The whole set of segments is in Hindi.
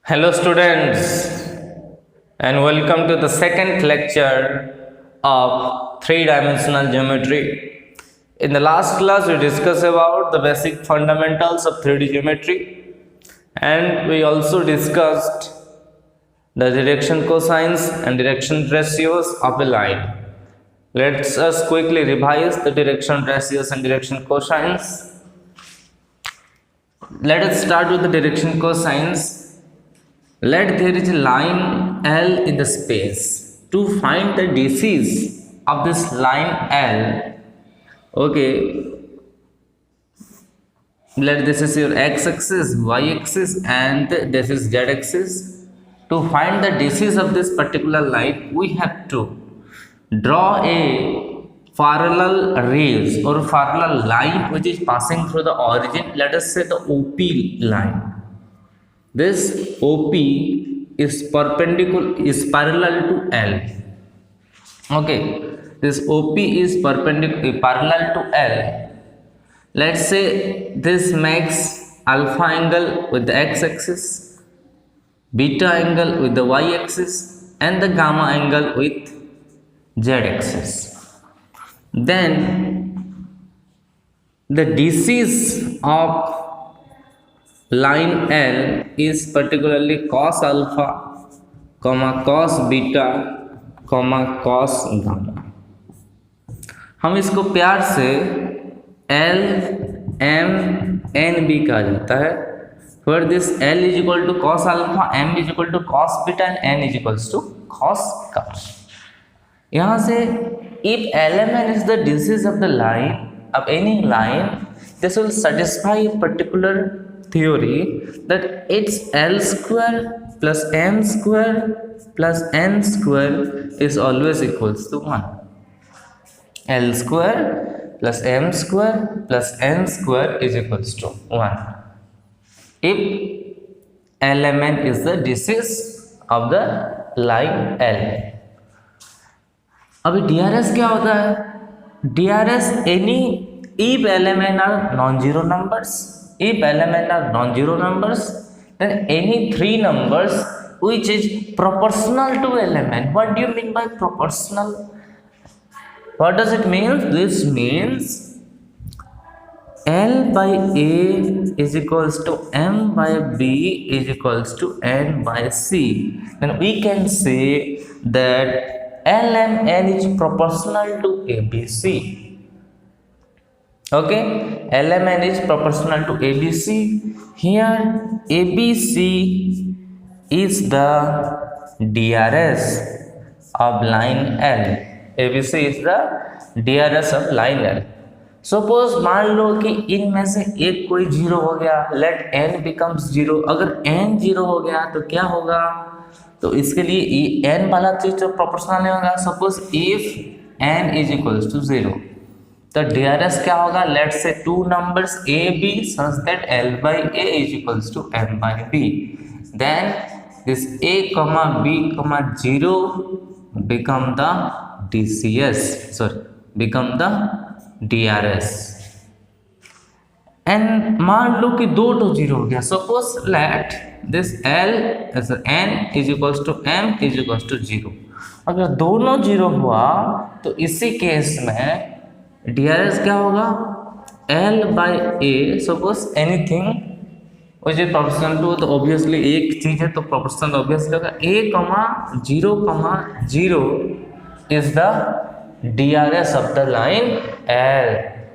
Hello, students, and welcome to the second lecture of three-dimensional geometry. In the last class, we discussed about the basic fundamentals of 3D geometry, and we also discussed the direction cosines and direction ratios of a line. Let us quickly revise the direction ratios and direction cosines. Let us start with the direction cosines. Let there is a line L in the space. To find the dices of this line L, okay, let this is your x-axis, y-axis, and this is z-axis. To find the dices of this particular line, we have to draw a parallel rays or parallel line which is passing through the origin. Let us say the OP line. This OP is parallel to L. Okay, this OP is parallel to L. Let's say this makes alpha angle with the x-axis, beta angle with the y-axis, and the gamma angle with z-axis. Then the dices of line L is particularly cos alpha, cos beta, cos gamma. हम इसको प्यार से L, M, N भी कहा जाता है. For this L is equal to cos alpha, M is equal to cos beta, and N is equals to cos gamma. यहाँ से if LMN is the dices of the line of any line, this will satisfy a particular theory that it's L square plus M square plus N square is always equals to 1. L square plus M square plus N square is equals to 1. If LMN is the dices of the line L. अभी DRS क्या होता है? DRS if LMN are non-zero numbers. If LMN are non-zero numbers, then any three numbers which is proportional to LMN. What do you mean by proportional? What does it mean? This means L by A is equals to M by B is equals to N by C. Then we can say that LMN is proportional to ABC. Okay, LMN is proportional to ABC. Here ABC is the DRS of line L. ABC is the DRS of line L. Suppose मान लो कि इनमें से एक कोई जीरो हो गया. Let n becomes zero. अगर n जीरो हो गया तो क्या होगा? तो इसके लिए n वाला चीज तो प्रोपोर्शनल नहीं होगा. Suppose if n is equals to zero, तो DRS क्या होगा? Let say two numbers A B such that L by A is equals to M by B. Then this A comma B comma 0 become the DCS. Sorry, become the DRS. And मान लो कि दो तो जीरो हो गया. Suppose let this L as N is equals to M is equals to 0. अगर दोनों जीरो हुआ तो इसी केस में DRS क्या होगा? L by A. Suppose anything which is proportional to, तो ऑब्वियसली एक चीज है तो प्रोपोर्शनल ऑब्वियसली होगा. A कमा 0 is the DRS of the line L.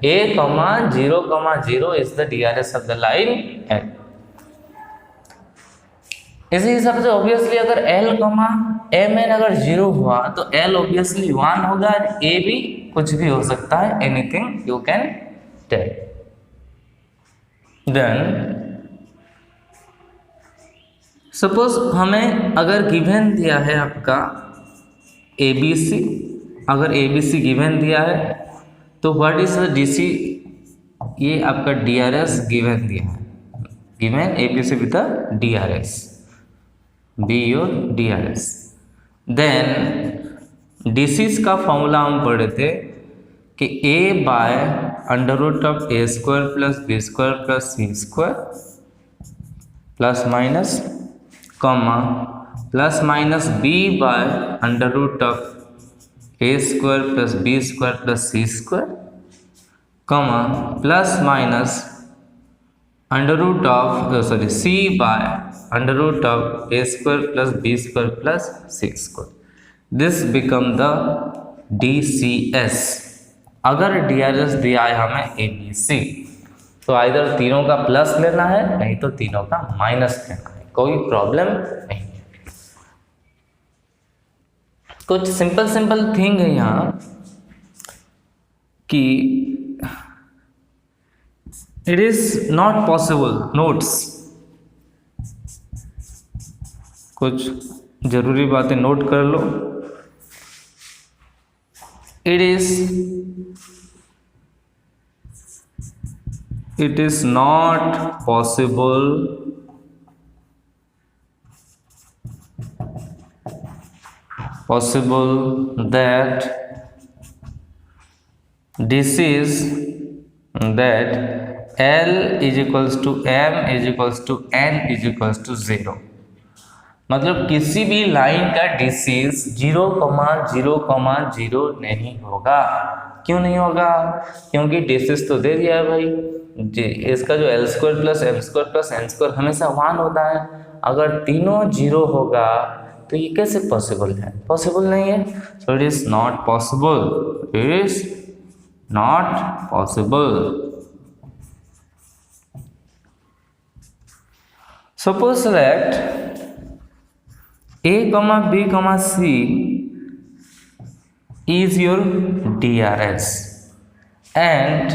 A कमा 0 is the DRS of the line L. इसी हिसाब से ऑब्वियसली अगर L कमा MN अगर 0 हुआ तो L ऑब्वियसली 1 होगा. A भी कुछ भी हो सकता है. Anything you can tell. Then suppose हमें अगर गिवन दिया है आपका ABC, अगर ABC गिवन दिया है तो व्हाट इज द DC? ये आपका DRS गिवन दिया है. Given ABC with the DRS, be your DRS. Then DCs का फॉर्मूला हम पढ़े थे कि A by under root of A square plus B square plus C square plus minus comma plus minus B by under root of A square plus B square plus C square, comma plus minus under root of C by under root of A square plus B square plus C square. This become the DCS. अगर DRS दिया है हमें ABC, तो आइदर तीनों का प्लस लेना है, नहीं तो तीनों का माइनस लेना है, कोई प्रॉब्लम नहीं है. कुछ सिंपल थिंग है यहाँ कि it is not possible. Notes, कुछ जरूरी बातें नोट कर लो. It is not possible that L is equals to M is equals to N is equals to 0. मतलब किसी भी लाइन का डिसीज 0,0,0 नहीं होगा. क्यों नहीं होगा? क्योंकि डिसीज तो दे दिया है भाई. इसका जो L square plus M square plus N square हमेशा 1 होता है. अगर तीनों 0 होगा तो ये कैसे पॉसिबल है? पॉसिबल नहीं है. So it is not possible. It is not possible. Suppose that A, B, C is your DRS and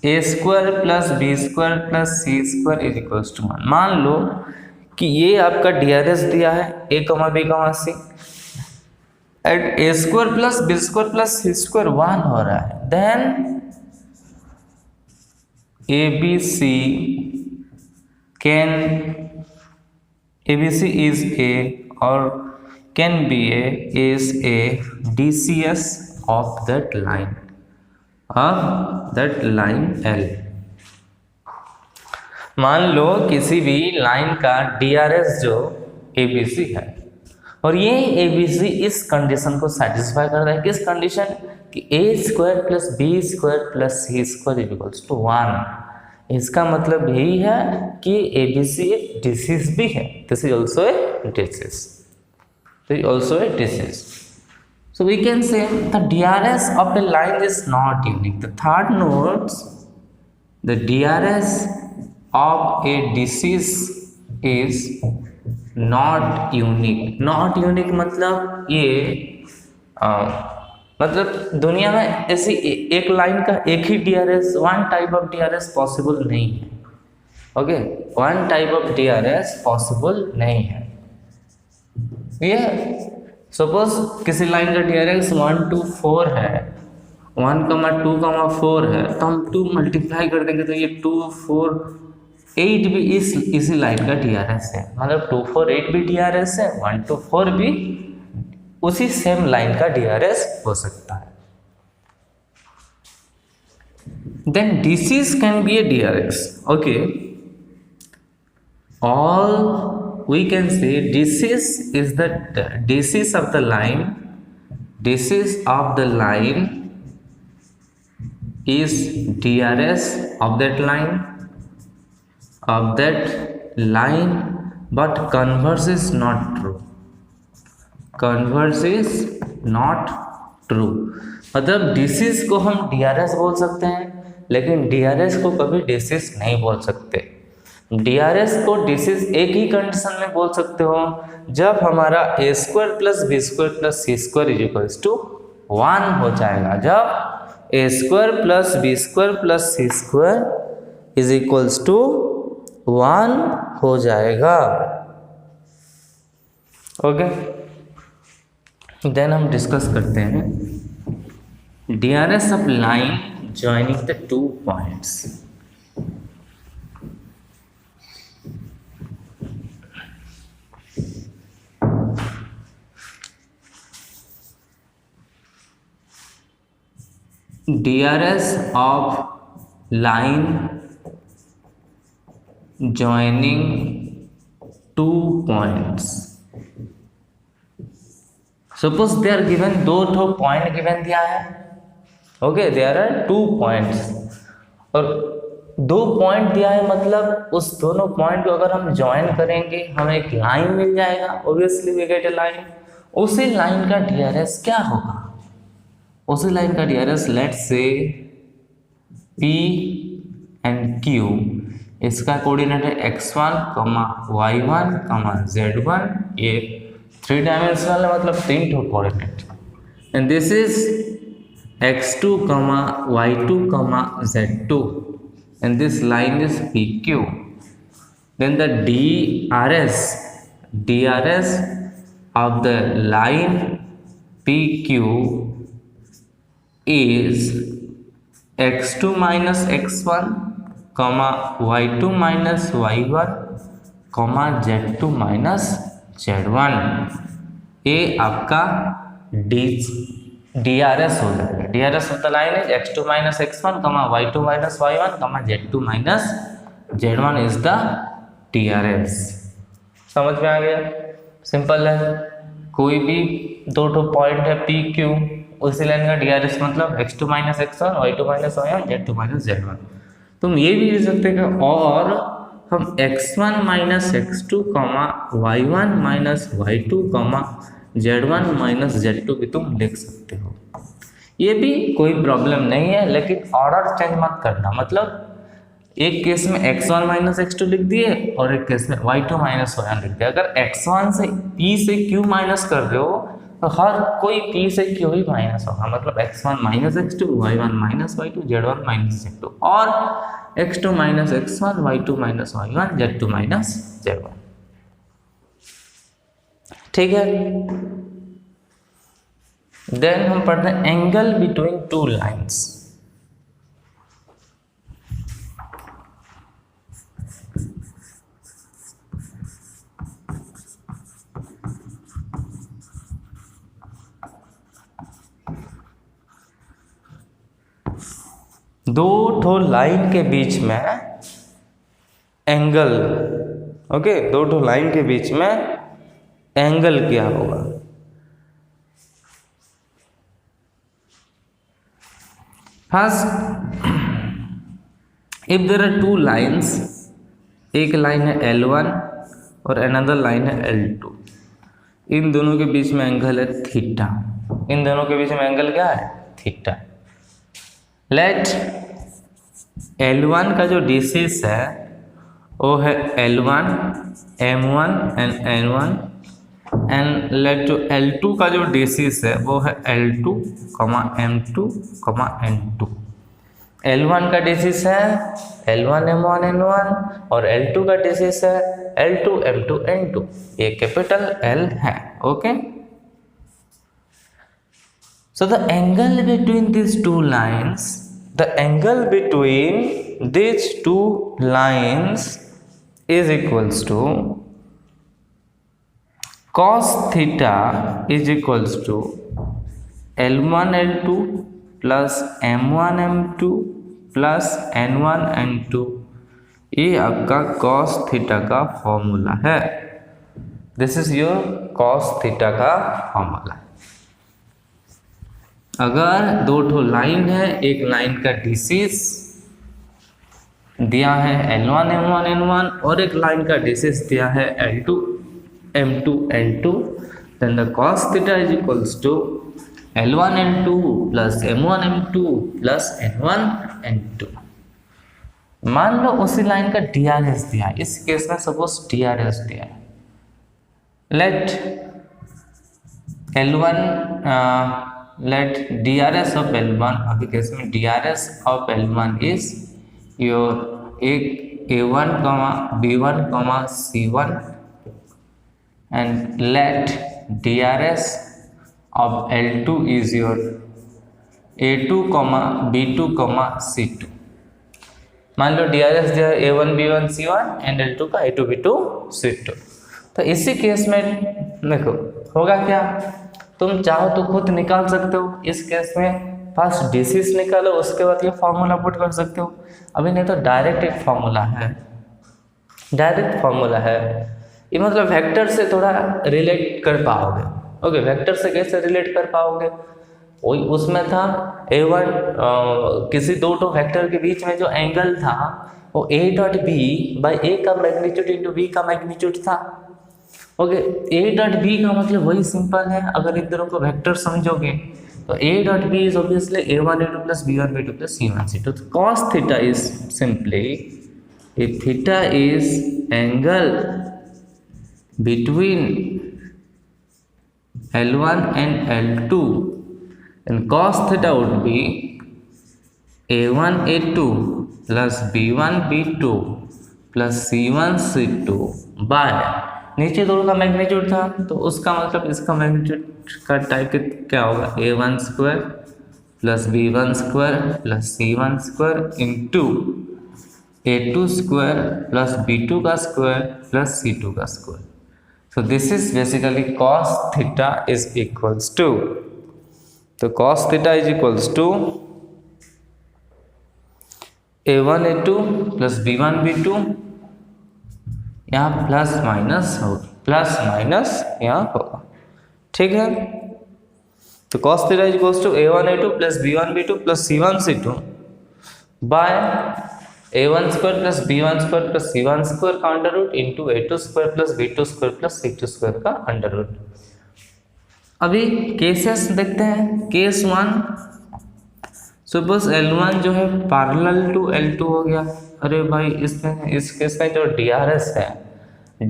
A square plus B square plus C square is equals to 1. मान लो कि ये आपका DRS दिया है A, B, C and A square plus B square plus C square 1 हो रहा है. Then ABC is a or can be is a DCS of that line L. मान लो किसी भी लाइन का DRS जो ABC है और ये ABC इस कंडीशन को सेटिस्फाई करता है. किस कंडीशन? कि A square plus B square plus C square equals to 1. इसका मतलब यही है कि ABC एक डिसीज भी है. This is also a disease. So we can say the DRS of a line is not unique. The third notes, the DRS of a disease is not unique. Not unique मतलब ये मतलब दुनिया में ऐसी एक लाइन का एक ही DRS, one type of DRS possible नहीं है. Okay, one type of DRS possible नहीं है. ये सपोज किसी लाइन का DRS 1 to 4 है, 1,2,4 है, तो हम 2 मल्टीप्लाई कर देंगे तो ये 2, 4, 8 भी इसी लाइन का DRS है. मतलब 2, 4, 8 भी DRS है, 1 to 4 भी उसी सेम लाइन का DRS हो सकता है. Then disease can be a DRS. Okay, all we can say disease is the disease of the line. Disease of the line is DRS of that line, but converse is not true. Converse is not true. मतलब डिसीज को हम DRS बोल सकते हैं, लेकिन DRS को कभी डिसीज नहीं बोल सकते. DRS को डिसीज एक ही कंडीशन में बोल सकते हो, जब हमारा A square plus B square plus C square is equals to 1 हो जाएगा. जब A square plus B square plus C square is equals to 1 हो जाएगा. ओके, देन हम डिस्कस करते हैं DRS of line joining the 2 points. DRS of line joining 2 points. Suppose they are given, दो ठो पॉइंट गिवन दिया है, ओके, देयर आर 2 पॉइंट्स, और 2 पॉइंट दिया है, मतलब उस दोनों पॉइंट को अगर हम ज्वाइन करेंगे हमें एक लाइन मिल जाएगा, obviously we get a line. उसी लाइन का डीआरएस क्या होगा, उसी लाइन का DRS let's say P and Q, इसका कोऑर्डिनेट है x1, y1, z1, ये 3 डायमेंशनल है, मतलब 3 ठो coordinate, and this is x2, y2, z2, and this line is PQ. Then the DRS of the line PQ is x2 minus x1, y2 minus y1, z2 minus z1। ये आपका DRS हो जाएगा। DRS of the line is x2 minus x1, y2 minus y1, z2 minus z1 is the DRS। समझ में आ गया? सिंपल है, कोई भी दो ठो पॉइंट है PQ, उसी लाइन का DRS मतलब x2 minus x1, y2 minus y1, z2 minus z1। तुम ये भी लिख सकते हो, और हम x1 minus x2, y1 minus y2, z1 minus z2 भी तुम लिख सकते हो, ये भी कोई प्रॉब्लम नहीं है, लेकिन ऑर्डर चेंज मत करना। मतलब एक केस में x1 माइनस x2 लिख दिए और एक केस में y2 माइनस y1 लिख दिया। अगर x1 से p से q माइनस कर रहे हो तो हर कोई p से q ही माइनस होगा, मतलब x1 minus x2, y1 minus y2, z1 minus z2, और x2 minus x1, y2 minus y1, z2 minus z1। ठीक है, देन हम पढ़ते हैं एंगल बिटवीन 2 लाइन्स। दो ठो लाइन के बीच में एंगल, ओके, दो ठो लाइन के बीच में एंगल क्या होगा? First, if there are 2 lines, एक लाइन है L1 और अनदर लाइन है L2, इन दोनों के बीच में एंगल है थीटा। इन दोनों के बीच में एंगल क्या है? थीटा। लेट L1 का जो डिसिस है वो है L1, M1 and N1, and let जो L2 का जो डिसिस है वो है L2, M2, N2। L1 का डिसिस है L1, M1, N1, और L2 का डिसिस है L2, M2, N2। ये कैपिटल L है, okay. So the angle between these two lines, is equals to cos theta is equals to L1 L2 plus M1 M2 plus N1 N2। ये आपका cos थीटा का फॉर्मूला है। This is your cos theta का फॉर्मूला। अगर दो ठो लाइन है, एक लाइन का डिसिस दिया है L1 M1 N1 और एक लाइन का डिसिस दिया है L2 M2 N2, then the cos theta is equals to L1 L2 plus M1 M2 plus N1 N2। मान लो उसी लाइन का DRS दिया है, इस केस में सपोज DRS दिया है, लेट DRS ऑफ L1, अभी केस में DRS of L1 is your एक A1, B1, C1, and let DRS of L2 is your A2, B2, C2। मान लो DRS दिया A1, B1, C1 and L2 का A2, B2, C2। तो इसी केस में देखो होगा क्या, तुम चाहो तो खुद निकाल सकते हो। इस केस में फर्स्ट डिसिस निकालो, उसके बाद ये फॉर्मूला पुट कर सकते हो। अभी नहीं तो डायरेक्ट एक फॉर्मूला है, ये मतलब वेक्टर से थोड़ा रिलेट कर पाओगे। ओके, वेक्टर से कैसे रिलेट कर पाओगे? वही उसमें था A1, किसी दो वेक्टर के बीच में जो एंगल था वो A डॉट बी बाई ए का मैग्नीट्यूड इंटू बी का मैग्नीट्यूड था। ओके, A डॉट बी का मतलब वही सिंपल है, अगर इन दोनों को वेक्टर समझोगे तो A dot B is obviously A1A2 plus B1B2 plus C1C2। तो cos theta is simply if theta is angle between L1 and L2, then cos theta would be A1A2 plus B1B2 plus C1C2 by, नीचे दोनों का मैग्नीट्यूड था तो उसका मतलब इसका मैग्नीट्यूड का टाइप क्या होगा, A1 square plus B1 square plus C1 square into A2 square plus B2 का स्क्वायर प्लस C2 का square. So this is basically cos theta is equals to, तो cos theta is equals to A1A2 plus B1B2, यहाँ प्लस माइनस होगा, प्लस माइनस यहाँ होगा, ठीक है। तो cos theta is equals to A1A2 plus B1B2 plus C1C2 by A1 square plus B1 square plus C1 square का under root into A2 square plus B2 square plus C2 square का अंडर रूट। अभी केसेस देखते हैं। केस 1, सपोज L1 जो है पैरेलल टू L2 हो गया। अरे भाई इसमें इस केस में जो DRS है,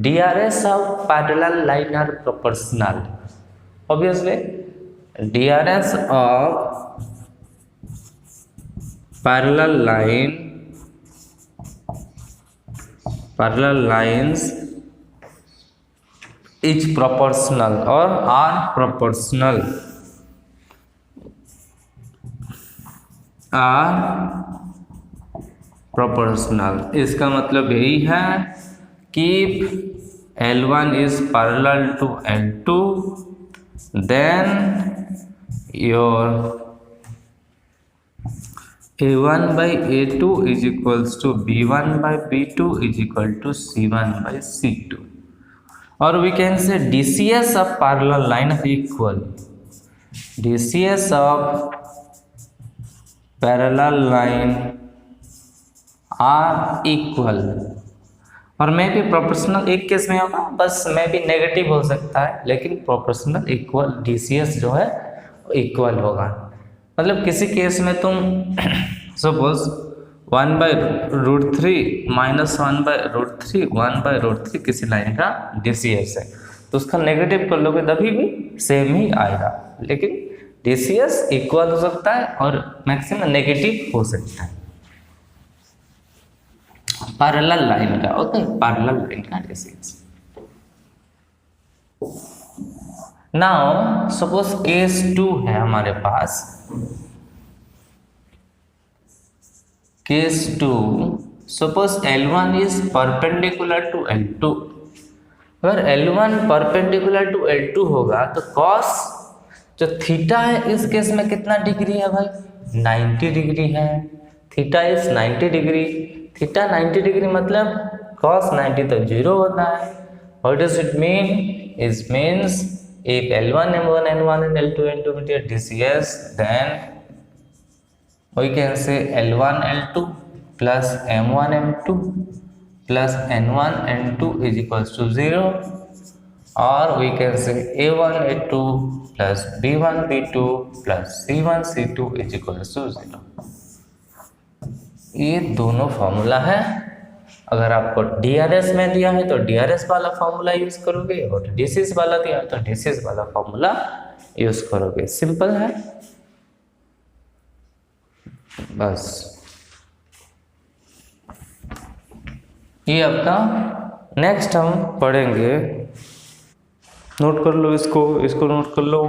DRS of parallel line are proportional. Obviously DRS of parallel line, parallel lines is proportional or are proportional, इसका मतलब यही है कि L1 is parallel to L2 then your A1 by A2 is equals to B1 by B2 is equal to C1 by C2, or we can say DCS of parallel line are equal, DCS of parallel line are equal, और मे भी प्रोपोर्शनल एक केस में होगा, बस मे भी नेगेटिव हो सकता है, लेकिन प्रोपोर्शनल इक्वल DCS जो है इक्वल होगा। मतलब किसी केस में तुम सपोज 1/√3 माइनस 1/√3 1/√3 किसी लाइन का DCS है तो उसका नेगेटिव कर लोगे तभी भी सेम ही आएगा, लेकिन DCS इक्वल हो सकता है और मैक्सिमम नेगेटिव हो सकता है पैरेलल लाइन का। ओके, पैरेलल लाइन का DCS। नाउ सपोज केस 2 है हमारे पास। Case 2, suppose L1 is perpendicular to L2। अगर L1 परपेंडिकुलर टू L2 होगा तो cos जो थीटा है इस केस में कितना डिग्री है भाई, 90 डिग्री है। Theta is 90 degree, theta 90 degree मतलब cos 90 तो 0 होता है। What does it mean? It means if L1 M1 N1 and L2 N2 with your DCS, then we can say L1 L2 plus M1 M2 plus N1 N2 is equals to 0, or we can say A1 A2 plus B1 B2 plus C1 C2 is equals to 0। ये दोनों फॉर्मूला है। अगर आपको DRS में दिया है तो DRS वाला फॉर्मूला यूज करोगे, और DCS वाला दिया है तो DCS वाला फॉर्मूला यूज करोगे। सिंपल है बस। ये आपका नेक्स्ट हम पढ़ेंगे। नोट कर लो इसको नोट कर लो।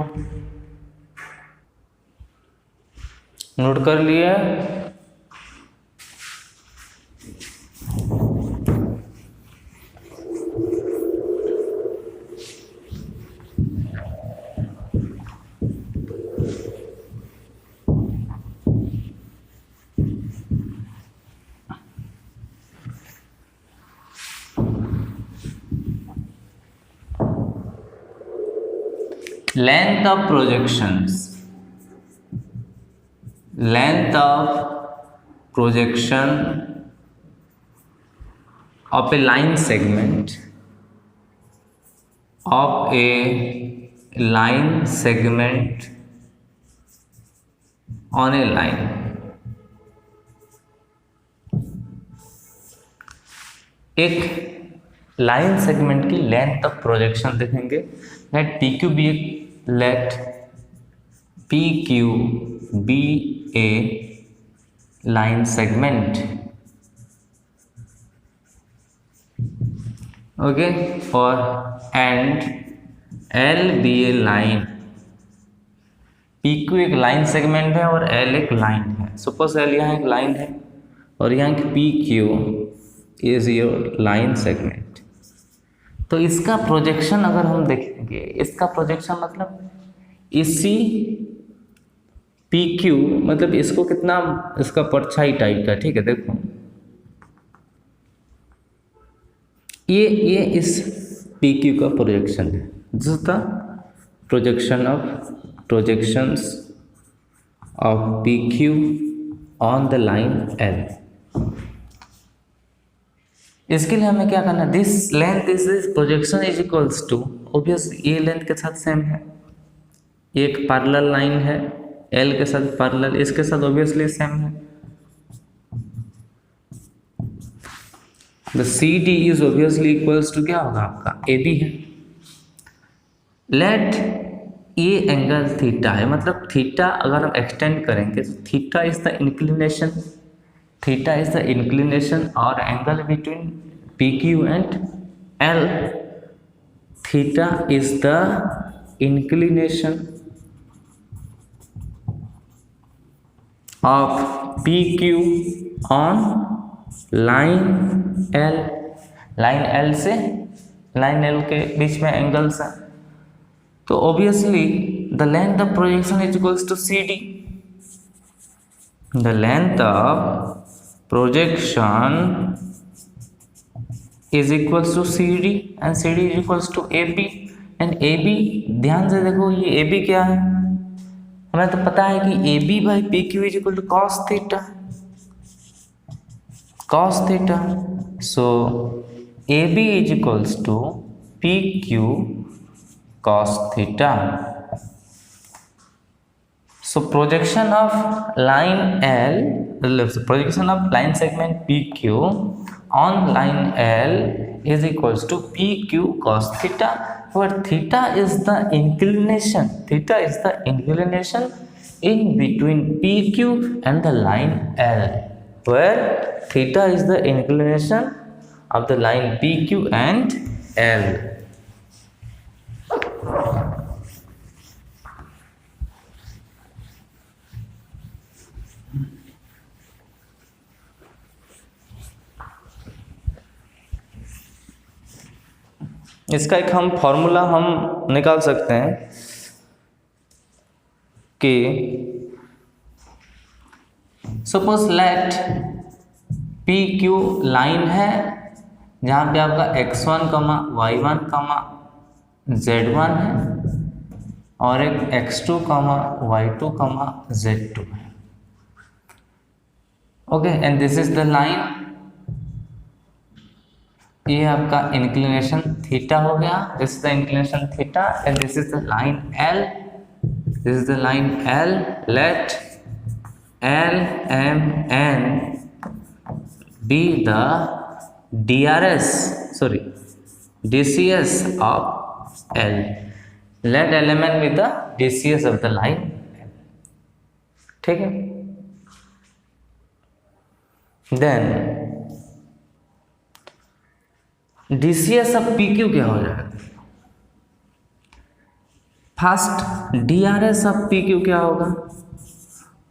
नोट कर लिए? length of projections, length of projection of a line segment, of a line segment on a line. एक लाइन सेगमेंट की लेंथ ऑफ प्रोजेक्शन देखेंगे। Let P Q be a line segment, okay, और and L be a line. P Q एक लाइन सेगमेंट है और एल एक लाइन है। सपोज एल यहाँ एक लाइन है और यहाँ एक P Q is your line segment. तो इसका प्रोजेक्शन अगर हम देखेंगे, इसका प्रोजेक्शन मतलब इसी पी क्यू, मतलब इसको कितना, इसका परछाई टाइप का, ठीक है। देखो ये इस पी क्यू का प्रोजेक्शन है, जिसका projections of PQ on the line L। इसके लिए हमें क्या करना है, this length is this projection is equals to, obvious ये लेंथ के साथ सेम है, एक पैरेलल लाइन है L के साथ पैरेलल, इसके साथ ऑब्वियसली सेम है। The C D is obviously equals to क्या होगा आपका AB है। लेट ये एंगल थीटा है, मतलब थीटा अगर हम एक्सटेंड करेंगे तो theta is the inclination, theta is the inclination और angle between P Q and L, theta is the inclination of P Q on line L. Line L से लाइन एल के बीच में एंगल्स है, तो obviously the length of projection is equals to C D. The length of projection is equals to C D and C D is equals to A B. And A B, ध्यान से देखो ये ए बी क्या है, हमें तो पता है कि A B by P Q is equal to cos theta, cos theta. So A B is equals to P Q cos theta। So projection of line L, projection of line segment PQ on line L is equals to PQ cos theta, where theta is the inclination, theta is the inclination in between PQ and the line L, where theta is the inclination of the line PQ and L। इसका एक हम फॉर्मूला हम निकाल सकते हैं कि suppose let P Q line है जहाँ पे आपका x1, y1, z1 है और एक x2, y2, z2 है, okay. And this is the line, ये आपका इंक्लिनेशन थीटा हो गया, this is the inclination theta and this is the line L, this is the line L। Let L M N be the DCS of L। let element be the DCS of the line L, ठीक है। then DCS of PQ क्या हो जाएगा, फर्स्ट DRS of PQ क्या होगा,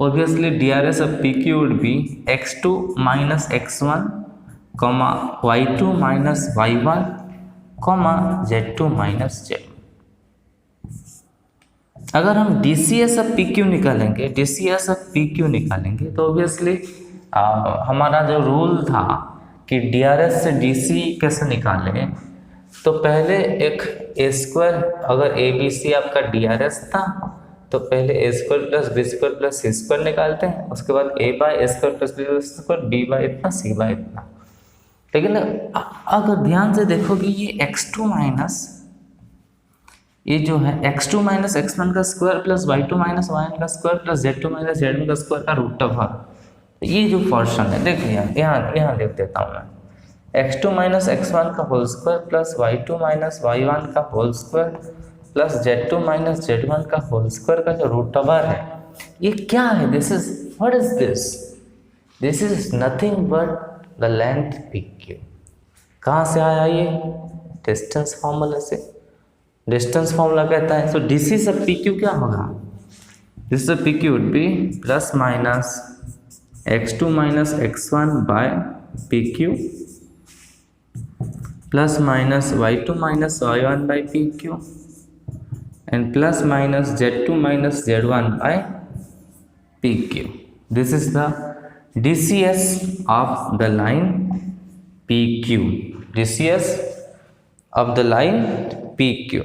obviously DRS of PQ would be x2 minus x1, y2 minus y1, z2 minus z। अगर हम DCS of PQ निकालेंगे, DCS of PQ निकालेंगे तो ऑब्वियसली हमारा जो रूल था कि DRS से DC कैसे निकालें, तो पहले एक ए स्क्वायर, अगर ए बी सी आपका डी आर एस था तो पहले a square plus B square plus C square निकालते हैं, उसके बाद a by a square plus B square, b by इतना, सी बाय इतना। लेकिन अगर ध्यान से देखोगे ये x2 माइनस ये जो है x2 माइनस x1 का square plus y2 minus y1 का square plus z2 minus z1 का स्क्वायर का रूट ओवर, ये जो पोर्शन है देखिए यहाँ लिख देता हूँ मैं, x2 माइनस x1 का whole square plus y2 minus y1 का whole square plus z2 minus z1 का होल स्क्वायर का जो रूट ओवर है, ये क्या है? This is what is this? This is nothing but the length PQ। कहाँ से आया ये? डिस्टेंस फॉर्मूला से। डिस्टेंस फॉर्मूला कहता है, सो DC सब PQ क्या होगा? दिस सब PQ would be plus minus x2 minus x1 by PQ plus minus y2 minus y1 by PQ and plus minus z2 minus z1 by PQ। This is the DCS of the line PQ, DCS of the line PQ.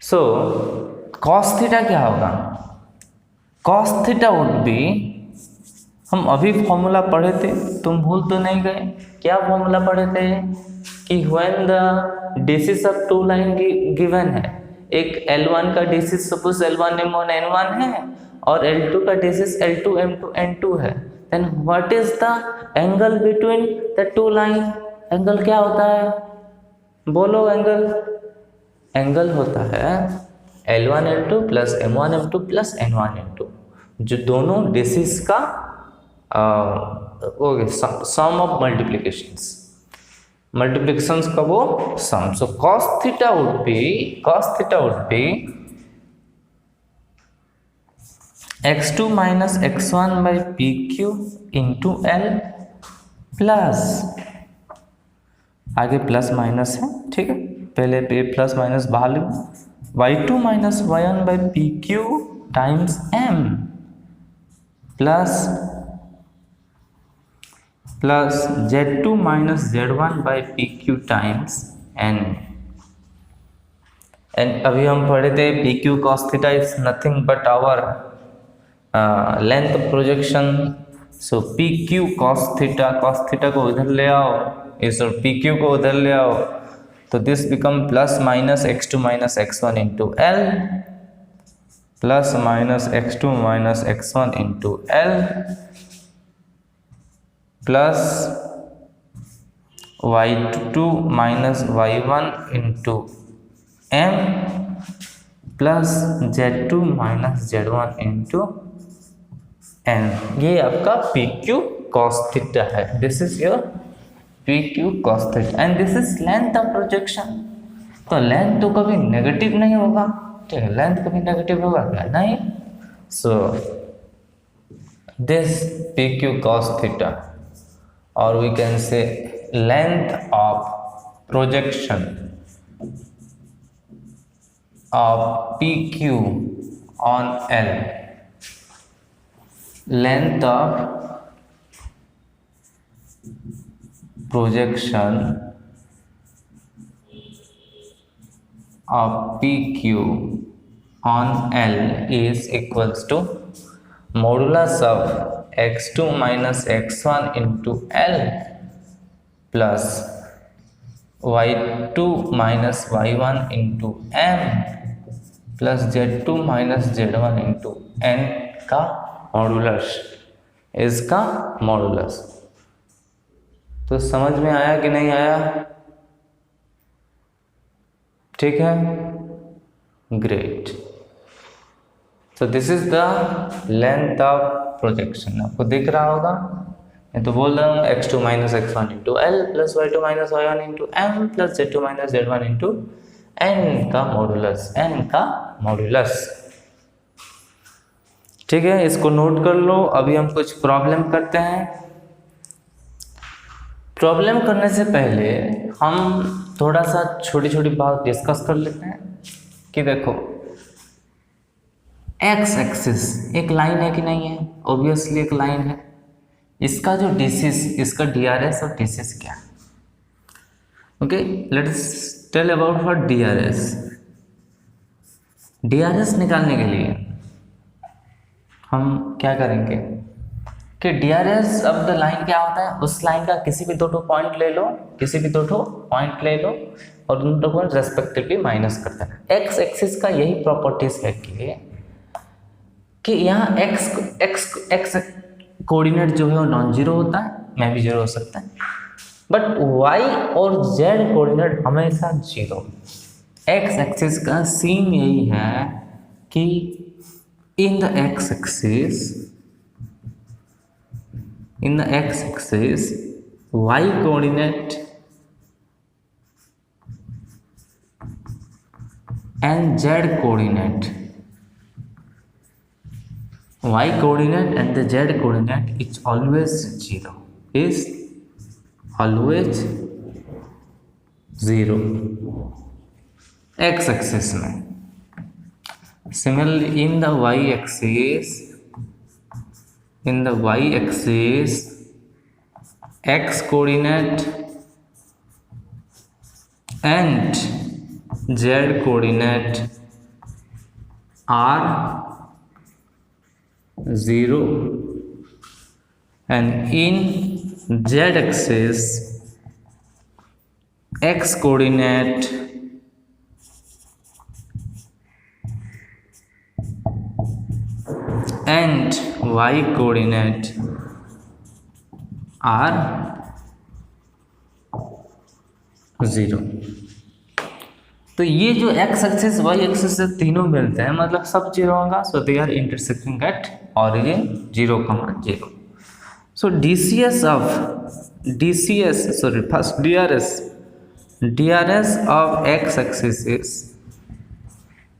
So cos theta क्या होगा? cos थीटा would be, हम अभी फॉर्मूला पढ़े थे, तुम भूल तो नहीं गए? क्या फॉर्मूला पढ़े थे कि when the DCS of two line given है, एक L1 का DCS suppose L1 M1 N1 है और L2 का डिसिस L2 M2 N2 है, then what is the angle between the two line? Angle क्या होता है? बोलो एंगल होता है L1 L2 plus M1 M2 plus N1 N2, जो दोनों डिसिस का सम ऑफ मल्टीप्लिकेशंस का वो सम। सो cos theta would be x2 minus x1 by PQ into L plus, आगे प्लस माइनस है, ठीक है, पहले पे प्लस माइनस बाहर लिखो, y2 minus y1 by PQ times M plus z2 minus z1 by PQ times N। And अभी हम पढ़े थे PQ cos theta is nothing but our length projection. So PQ cos theta को उधर ले आओ, इस और PQ को उधर ले आओ, तो this become plus minus x2 minus x1 into L plus minus x2 minus x1 into L plus y2 minus y1 into M plus z2 minus z1 into N। ये आपका PQ cos थीटा है। This is your PQ cos theta and this is length of projection. तो लेंथ तो कभी नेगेटिव नहीं होगा, ठीक है, लेंथ कभी नेगेटिव होगा क्या? नहीं। So this PQ cos theta और we can say length of projection of PQ on L, length of projection of PQ on L is equals to modulus of x2 minus x1 into L plus y2 minus y1 into M plus z2 minus z1 into N का मॉडुलस, इसका मॉडुलस। तो समझ में आया कि नहीं आया? ठीक है, great. So this is the length of projection. आपको दिख रहा होगा, मैं तो बोल रहा हूँ x2 minus x1 into L plus y2 minus y1 into M plus z2 minus z1 into N का मॉडुलस। ठीक है, इसको नोट कर लो। अभी हम कुछ प्रॉब्लम करते हैं। प्रॉब्लम करने से पहले हम थोड़ा सा छोटी छोटी बात डिस्कस कर लेते हैं कि देखो एक्स एक्सिस एक लाइन है कि नहीं है? ऑब्वियसली एक लाइन है। इसका जो डिसिस, इसका DRS और डिसिस क्या है? Okay, let's tell about for DRS। DRS निकालने के लिए हम क्या करेंगे कि DRS ऑफ द लाइन क्या होता है, उस लाइन का किसी भी दो पॉइंट ले लो, किसी भी दो पॉइंट ले लो और उन दो को रेस्पेक्टिवली माइनस कर देना। एक्स एक्सिस का यही प्रॉपर्टीज है कि यहाँ एक्स कोऑर्डिनेट जो है वो नॉन जीरो होता है, मैं भी जीरो हो सकता है, बट वाई और जेड कोऑर्डिनेट हमेशा जीरो। एक्स एक्सिस का सीन यही है कि in the X axis Y coordinate and z coordinate, y coordinate and the z coordinate is always zero, is always zero x axis में। Similarly in the y axis x coordinate and z coordinate are 0 and in z axis x coordinate and y coordinate are 0। तो ये जो x एक्सिस y एक्सिस से तीनों मिलते हैं, मतलब सब जीरो होगा, so they are intersecting at origin 0,0। So DRS of x axis is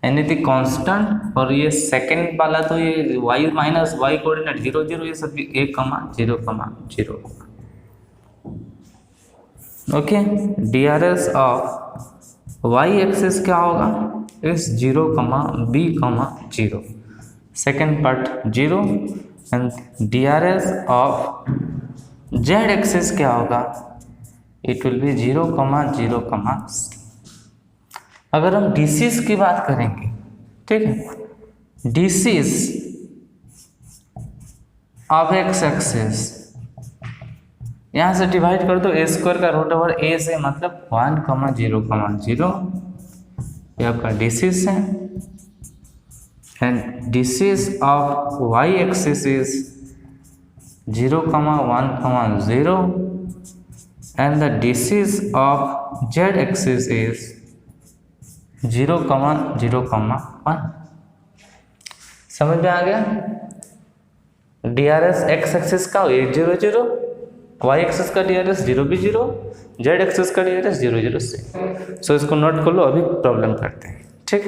anything constant, और ये सेकंड वाला तो ये y माइनस y कोऑर्डिनेट 0 0, ये सब 1,0,0। Okay, DRS of y axis क्या होगा, इस 0, b, 0, second part 0, and DRS of z axis क्या होगा, इट विल बी 0, 0, अगर हम DCs की बात करेंगे, ठीक है, DCs ऑफ x एक्सिस यहाँ से डिवाइड कर दो, a स्क्वायर का रूट ओवर a से, मतलब 1, 0, 0, ये आपका DCs है, and DCs of y axis is 0, 1, 0, and the DCs of z axis is 0, 0, 1। समझ में आ गया? DRS x एक्सिस का 8, 0, 0, y एक्सिस का DRS 0, भी 0, z एक्सिस का DRS 0, 0 से। सो इसको नोट कर लो, अभी प्रॉब्लम करते हैं, ठीक।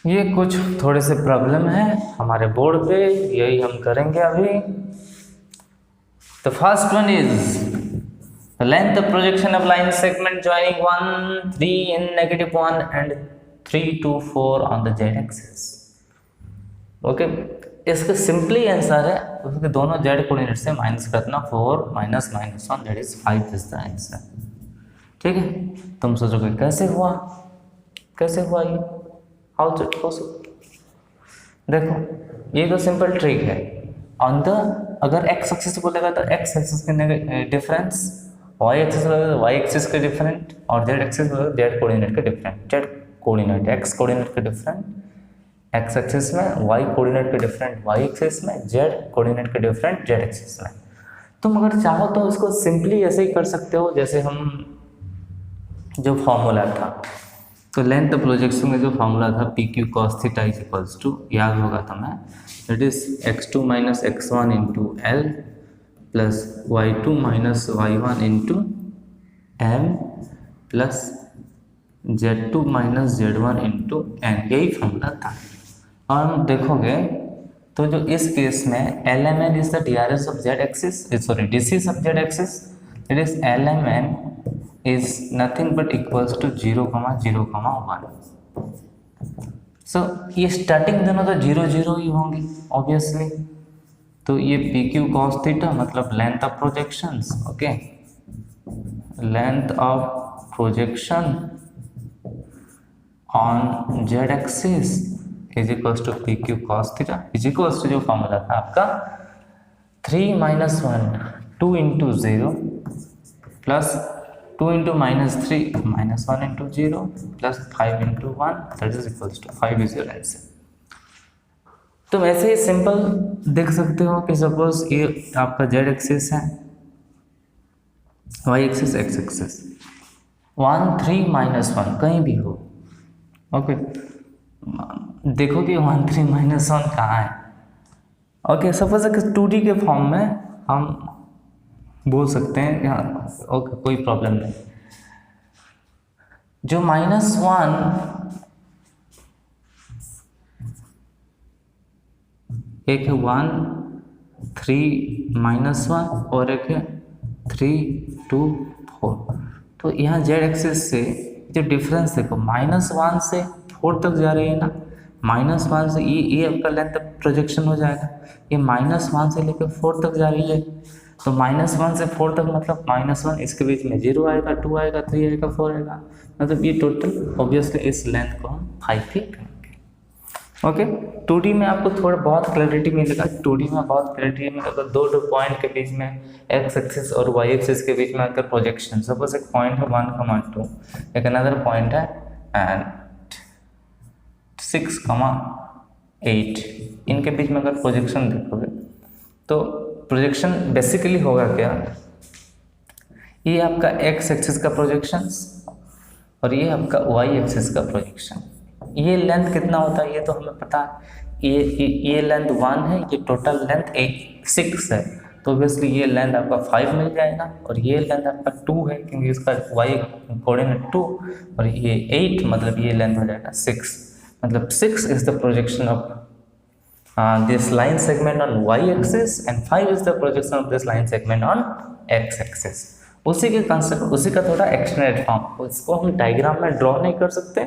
ये कुछ थोड़े से प्रॉब्लम है हमारे बोर्ड पे, यही हम करेंगे अभी। The first one is the length of projection of line segment joining 1, 3 in -1 and 3, 2, 4 on the z axis। Okay, इसका सिंपली आंसर है, उसके दोनों z कोऑर्डिनेट से माइनस करना, 4 minus -1 that is 5 is the answer. ठीक है, तुम सोचोगे कैसे हुआ ये, हाउ इज इट पॉसिबल? देखो, ये तो सिंपल ट्रिक है। ऑन द अगर x एक्सिस बोलेगा तो x एक्सिस के डिफरेंस, y एक्सिस बोलेगा तो y एक्सिस के डिफरेंट, और z एक्सिस बोलेगा z कोऑर्डिनेट के different. z coordinate x coordinate के डिफरेंट x एक्सिस में, y कोऑर्डिनेट के डिफरेंट y एक्सिस में, z कोऑर्डिनेट के डिफरेंट z एक्सिस में। तुम अगर चाहो तो इसको सिंपली ऐसे ही कर सकते हो, जैसे हम जो फॉर्मूला था, तो लेंथ ऑफ प्रोजेक्शन में जो फॉर्मूला था PQ cos theta is equals to, याद होगा तुम्हें, that is x2 minus x1 into L plus y2 minus y1 into M plus z2 minus z1 into n, यही फॉर्मूला था। और हम देखोगे तो जो इस केस में LMN is the DRS of z axis, sorry DCs of z axis, that is LMN is nothing but equals to 0, 0, 1। सो ये स्टार्टिंग दोनों तो 0 0 ही होंगे ऑब्वियसली। तो ये पी क्यू कॉस थीटा मतलब length of projections, okay, length of projection on Z axis is equals to P Q cos theta is equals to जो फॉर्मूला था आपका 3 - 1 2 × 0 plus 2 × -3 -1 × 0 plus 5 × 1 that is equals to 5 is your answer. तुम ऐसे ही सिंपल देख सकते हो कि सपोज ये आपका जेड एक्सिस है, वाई एक्सिस, एक्स एक्सिस, 1 3 -1 कहीं भी हो, ओके, देखो कि 1 3 -1 कहाँ है, ओके। सपोज 2D के फॉर्म में हम बोल सकते हैं कि हाँ, ओके, कोई प्रॉब्लम नहीं। जो -1 एक है 1 3 -1 और एक है 3 2 4। तो यहाँ जेड एक्सिस से जो डिफरेंस देखो, -1 से 4 तक जा रही है ना, -1 से ये आपका लेंथ प्रोजेक्शन हो जाएगा, ये -1 से लेकर 4 तक जा रही है, तो -1 से 4 तक मतलब -1, इसके बीच में 0 आएगा, 2 आएगा, 3 आएगा, 4 आएगा, मतलब ये टोटल ऑब्वियसली इस लेंथ को हम 5 ही करेंगे, ओके। 2D में आपको थोड़ा बहुत क्लैरिटी मिलेगा, 2D में बहुत क्लैरिटी मिलेगा, दो पॉइंट के बीच में एक्स एक्सिस और वाई एक्सिस के बीच में अगर प्रोजेक्शन, सपोज एक पॉइंट है 1, 2, एक अनदर पॉइंट है एंड 6, 8, इनके बीच में अगर प्रोजेक्शन देखोगे तो प्रोजेक्शन बेसिकली होगा क्या, ये आपका एक्स एक्सिस का प्रोजेक्शन और ये आपका वाई एक्सिस का प्रोजेक्शन। ये लेंथ कितना होता है ये तो हमें पता है, ये लेंथ 1 है, ये टोटल लेंथ 6 है, तो ऑब्वियसली ये लेंथ आपका 5 मिल जाएगा, और ये लेंथ आपका 2 है क्योंकि इसका वाई कोऑर्डिनेट 2, और ये 8 मतलब ये लेंथ हो जाएगा 6, मतलब 6 is the projection of this line segment on y axis and 5 is the projection of this line segment on x axis। उसी के कंसेप्ट, उसी का थोड़ा एक्सटेंडेड फॉर्म, इसको हम डायग्राम में ड्रॉ नहीं कर सकते,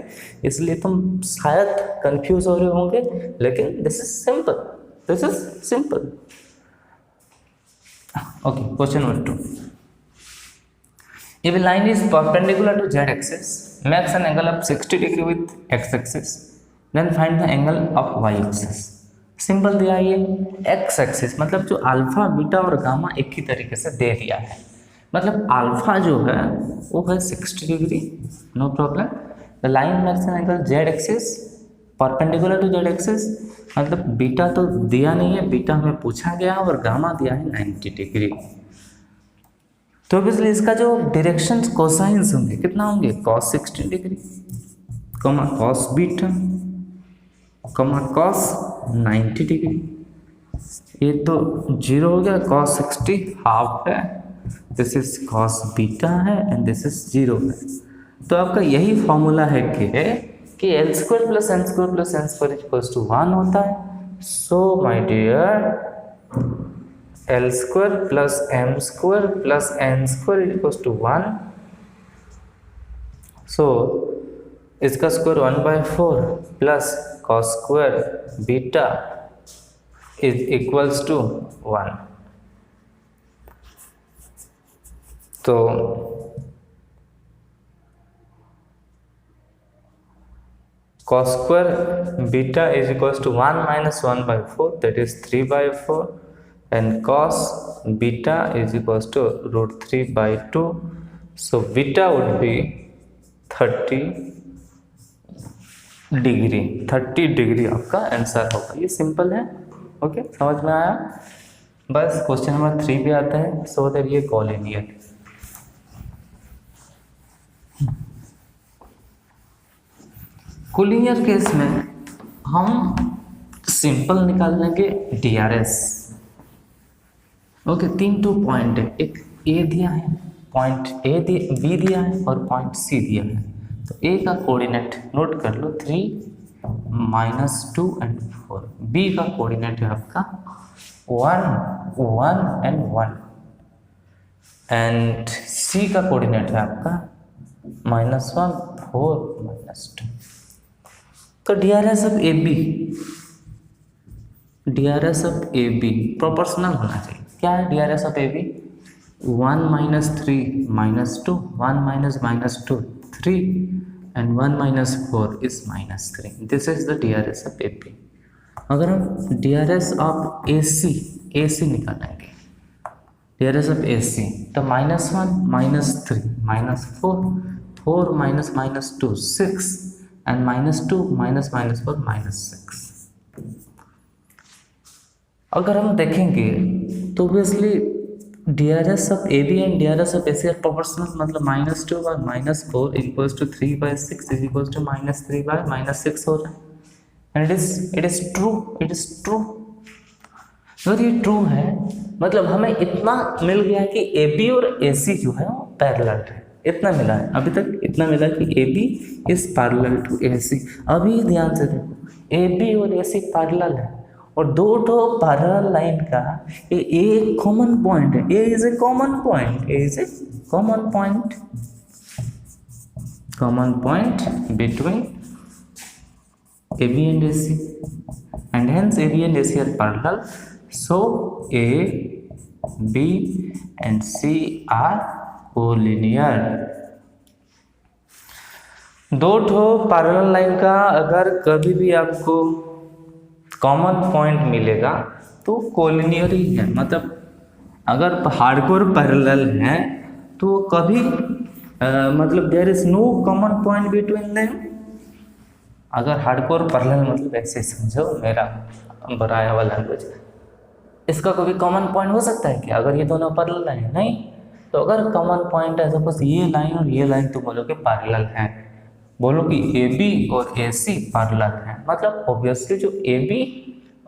इसलिए तुम शायद कंफ्यूज हो रहे होंगे, लेकिन this is simple, this is simple, okay. Question number 2, if a line is perpendicular to z axis makes an angle of 60 degree with x axis then find the angle of y axis। Simple दिया ये एक्स एक्सिस मतलब जो अल्फा बीटा और गामा एक ही तरीके से दे दिया है, मतलब अल्फा जो है वो है 60 degree, no problem. The line makes an angle Z axis perpendicular to Z axis, मतलब बीटा तो दिया नहीं है, बीटा हमें पूछा गया और गामा दिया है 90 डिग्री। तो ऑब्वियसली इसका जो डायरेक्शन कोसाइंस होंगे कितना होंगे, cos 60 degree, cos beta, cos 90 degree, ये तो 0 हो गया, cos 60 हाफ है, दिस इज cos बीटा है एंड दिस इज 0 है। तो आपका यही फॉर्मूला है कि L² + N² + N² equals to 1 होता है। So my dear L² + M² + N² equals to 1, so इसका square 1/4 plus cos² beta is equals to 1। तो cos² beta is equals to 1 - 1/4 that is 3/4 and cos beta is equals to √3/2, so beta would be 30 degree, 30 degree आपका आंसर होगा। ये सिंपल है, ओके, समझ में आया। बस क्वेश्चन नंबर 3 भी आता है, सो दैट ये कॉलिनियर। कॉलिनियर केस में हम सिंपल निकाल लेंगे DRS, ओके। 3 पॉइंट है, एक ए दिया है, पॉइंट बी दिया है और पॉइंट सी दिया है। तो ए का कोऑर्डिनेट नोट कर लो 3 - 2 and 4, बी का कोऑर्डिनेट है आपका 1 1 and 1 एंड सी का कोऑर्डिनेट है आपका -1 4 -2। तो DRS of AB, DRS of AB proportional होना चाहिए। क्या है DRS of AB? 1 - 3 - 2, 1 - 2 3 and 1 - 4 is -3. This is the DRS of AB. अगर हम DRS ऑफ AC निकालेंगे, DRS ऑफ AC, तो -1 - 3 - 4 4 - -2 6 and -2 - -4 -6. अगर हम देखेंगे तो obviously DRS of AB and DRS of AC are proportional, मतलब -2 by -4 equals to 3/6 is equals to -3 by -6 हो रहा है। And it is true. अगर ये ट्रू है मतलब हमें इतना मिल गया कि AB और AC जो है वो पैरेलल है। इतना मिला है अभी तक, इतना मिला कि AB is parallel to AC। अभी ध्यान से देखो, AB और AC पैरेलल है और दो ठो पैरेलल लाइन का एक कॉमन पॉइंट है। A is a common point between AB and AC, and hence AB and AC are parallel, so A, B and C are collinear। दो ठो पैरेलल लाइन का अगर कभी भी आपको कॉमन पॉइंट मिलेगा तो कोलिनियर ही है। मतलब अगर हार्डकोर पैरेलल है तो कभी मतलब there is no common point between them. अगर हार्डकोर पैरेलल मतलब ऐसे समझो, मेरा बनाया हुआ लैंग्वेज, इसका कभी कॉमन पॉइंट हो सकता है क्या अगर ये दोनों पैरेलल हैं? नहीं। तो अगर कॉमन पॉइंट है सपोज ये लाइन और ये लाइन, तो बोलो कि पैरेलल हैं, बोलो कि AB और AC पैरेलल हैं, मतलब ऑब्वियसली जो AB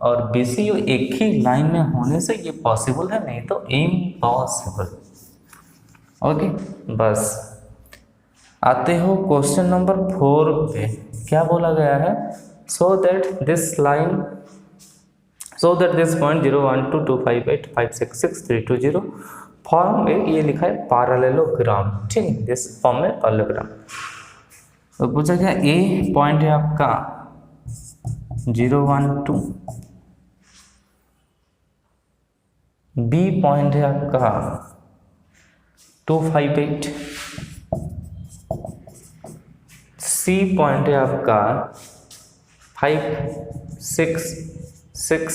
और BC जो एक ही लाइन में होने से ये पॉसिबल है, नहीं तो इम्पॉसिबल। ओके, बस आते हो क्वेश्चन नंबर 4 पे। क्या बोला गया है? So that this point 0 1 2 2 5 8 5 6 6 3 2 0 form में ये लिखा है पैरेललोग्राम। ठीक है, दिस फॉर्म में पैरेललोग्राम। तो पूछा गया A पॉइंट है आपका 0 1 2, B पॉइंट है आपका 2 5 8, C पॉइंट है आपका 5 6 6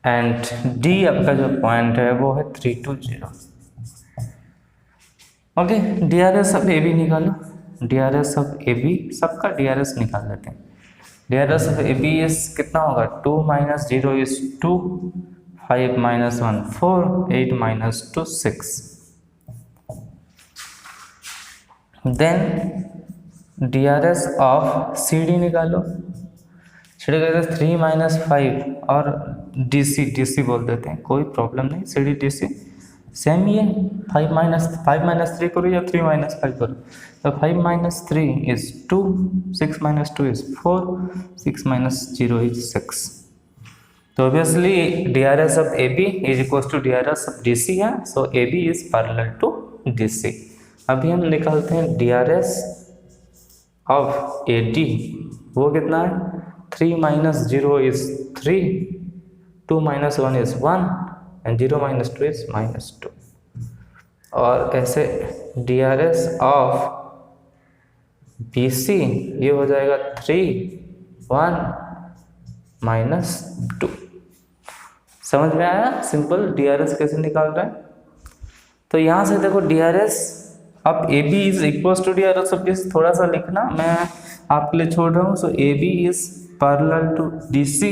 एंड D आपका जो पॉइंट है वो है 3 2 0। ओके, DRS ऑफ AB निकालो। DRS ऑफ AB, सबका DRS निकाल लेते हैं। DRS ऑफ AB इज कितना होगा? 2 - 0 is 2, 5 - 1 4, 8 - 2 6। Then DRS of CD निकालो। CD का 3 - 5 और DC बोल देते हैं, कोई प्रॉब्लम नहीं। CD DC सेम ही है। 5 - 3 करो या 3 - 5 करो, तो 5 - 3 इज 2, 6 - 2 इज 4, 6 - 0 इज 6। तो obviously DRS of AB is equal to DRS of DC है, so AB is parallel to DC। अभी हम निकालते हैं DRS ऑफ AD, वो कितना है? 3 - 0 इज 3, 2 - 1 इज 1 एंड 0 - 2 इज -2। और ऐसे DRS ऑफ BC ये हो जाएगा 3 1 -2। समझ में आया? सिंपल DRS कैसे निकाल रहे हैं। तो यहाँ से देखो DRS अब AB is equal to DRS of DC, थोड़ा सा लिखना मैं आपके लिए छोड़ रहा हूँ। So AB is parallel to DC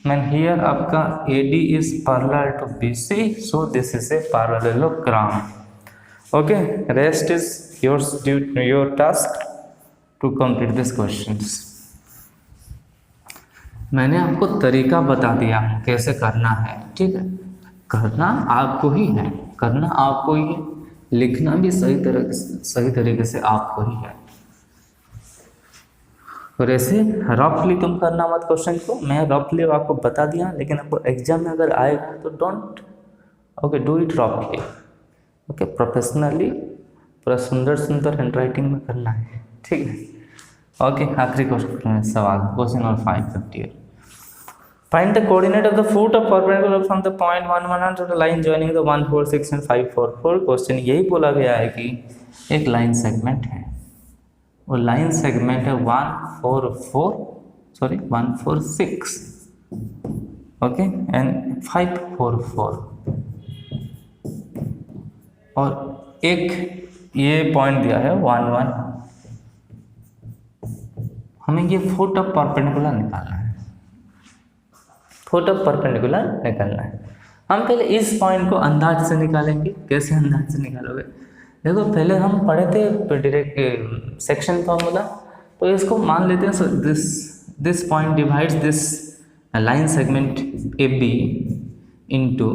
and here आपका AD is parallel to BC, so this is a parallelogram. Okay, rest is your task to complete this questions. मैंने आपको तरीका बता दिया है कैसे करना है। ठीक है, करना आपको ही है, करना आपको ही है, लिखना भी सही तरीके से आपको ही है। और ऐसे रफली तुम करना मत क्वेश्चन को, मैं रफली आपको बता दिया, लेकिन आपको एग्जाम में अगर आएगा तो डू इट रफली। ओके, प्रोफेशनली पूरा सुंदर हैंड राइटिंग में करना है। ठीक है, ओके, आखिरी क्वेश्चन सवाल, question number 558. Find the coordinate of the foot of perpendicular from the point 1 1 to the line joining the 1 4 6 and 5 4 4. Question यही बोला गया है कि एक लाइन सेगमेंट है, वो लाइन सेगमेंट है 1 4 6, ओके, एंड 5 4 4, और एक ये पॉइंट दिया है 1 1. हमें ये फुट ऑफ परपेंडिकुलर निकालना है, फुट ऑफ परपेंडिकुलर निकालना है. हम पहले इस पॉइंट को अंदाज से निकालेंगे. कैसे अंदाज से निकालोगे? देखो, पहले हम पढ़े थे डायरेक्ट सेक्शन फॉर्मूला, तो इसको मान लेते हैं. This point divides this line segment A B into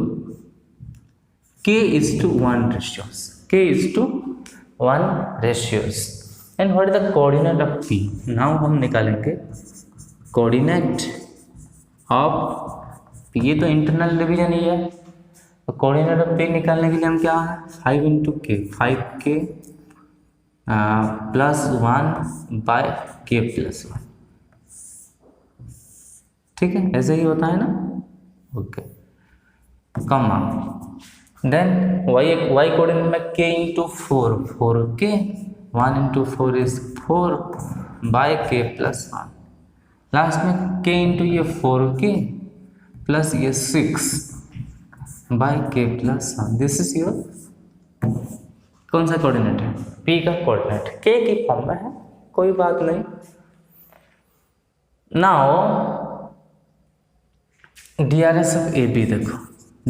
k:1 ratios. k:1 ratios. And what is the coordinate of P? Now हम निकालेंगे coordinate of P. ये तो इंटरनल डिवीजन ही है, तो coordinate of P निकालने के लिए हम क्या है 5 इंटू के, 5k plus 1 bye k plus 1. ठीक है, ऐसे ही होता है ना. Okay, comma then y coordinate में k into 4k, 1 into 4 is 4 by k plus 1. Last में k इंटू ये 4k प्लस ये 6 by k plus 1. This is your कौन सा कोऑर्डिनेट है? p का कोऑर्डिनेट k की फॉर्म में है, कोई बात नहीं. नाउ DRS ऑफ AB देखो,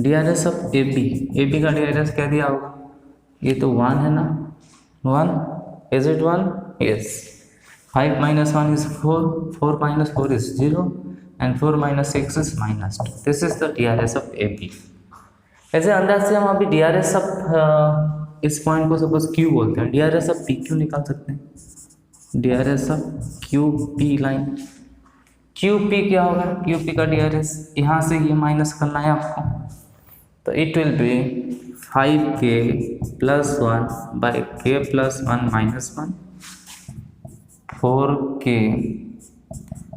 DRS ऑफ AB का DRS क्या दिया होगा? ये तो 1 है ना, 1. Is it 1? Yes. 5 minus 1 is 4, 4 minus 4 is 0, and 4 minus 6 is minus 2. This is the DRS of AB. ऐसे अंदाज से हम अभी DRS ऑफ इस पॉइंट को सपोज Q बोलते हैं, DRS ऑफ PQ निकाल सकते हैं. DRS of QP line, QP क्या होगा? QP का DRS यहाँ से ये माइनस करना है आपको, तो it will be 5k plus 1 by k plus 1 minus 1, 4k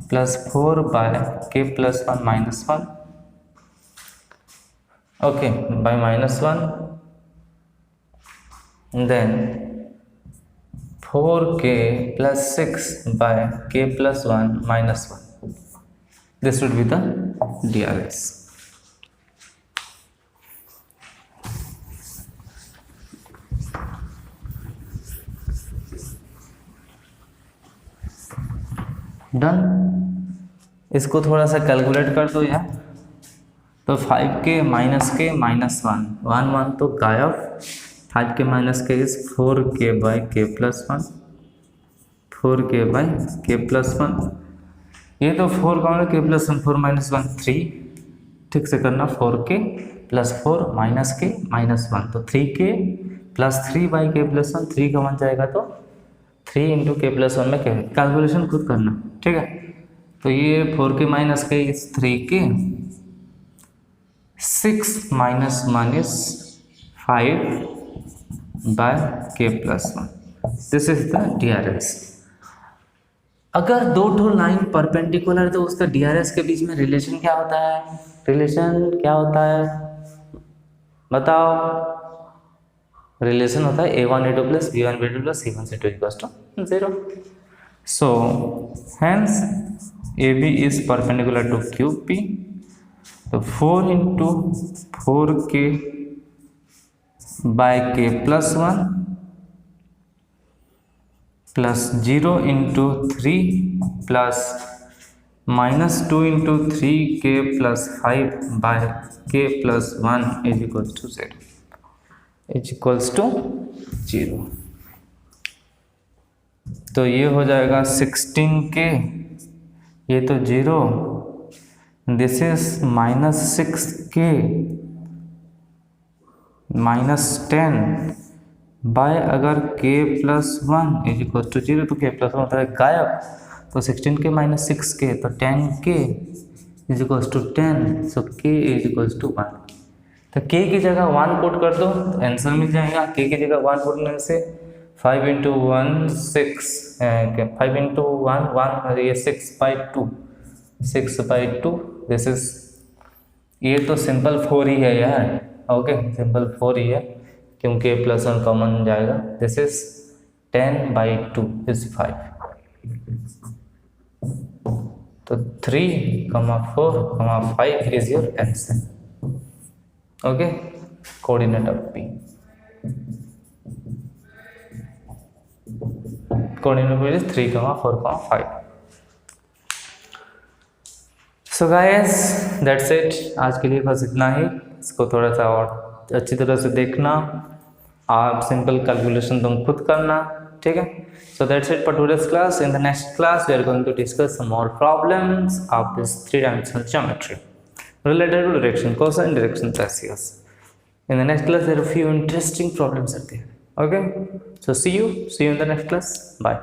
plus 4 by k plus 1 minus 1, okay, by minus 1, then 4k plus 6 by k plus 1 minus 1. This would be the DRS. Done. इसको थोड़ा सा कैलकुलेट कर दो यार. तो 5k माइनस k माइनस 1, 1 1 तो गायब. 5k minus k is 4k by k plus 1, 4k by k plus 1. ये तो 4 कौन है? k plus 1, 4 minus 1 3. ठीक से करना, 4k plus 4 minus k minus 1, तो 3k plus 3 by k plus 1, 3 का 1 जाएगा तो 3 इंटू k प्लस 1 में कैलकुलेशन खुद करना. ठीक है, तो ये 4k minus k is 3k, 6 minus 1 is 5 by k plus 1. This is the DRS. अगर दो ठो लाइन परपेंडिकुलर तो उसका DRS के बीच में रिलेशन क्या होता है? बताओ. रिलेशन होता है a1 a2 plus b1 b2 plus c1 c2 equals to 0. So hence AB is perpendicular to QP. तो 4 into 4k by k plus 1 plus 0 into 3 plus minus 2 into 3k plus 5 by k plus 1 is equals to 0, is equals to 0. तो ये हो जाएगा 16k, ये तो 0, this is minus 6k minus 10 by अगर k plus 1 is equal to 0, तो k प्लस 1 होता है गायब. तो 16k माइनस 6k, तो 10k is equals to 10, so k is equals to 1. तो k की जगह 1 पुट कर दो तो आंसर मिल जाएगा. k की जगह 1 पुट करने से 5 इंटू 1 6, 5 इंटू 1 1, ये 6/2, 6/2, दिस इज, ये तो सिंपल 4 ही है यार, ओके सिंपल 4 ही है क्योंकि +1 कॉमन जाएगा। दिस इज 10/2 इज 5, तो 3, 4, 5 is your answer, okay. Coordinate of P, coordinate is 3, 4, 5। So guys that's it, आज के लिए बस इतना ही। इसको थोड़ा सा और अच्छी तरह से देखना, आप सिंपल कैलकुलेशन तुम खुद करना, ठीक है। So that's it for today's class. In the next class we are going to discuss some more problems of this 3-dimensional geometry related to direction, cosine, direction, ratios. In the next class there are a few interesting problems are there, okay. So see you in the next class, bye.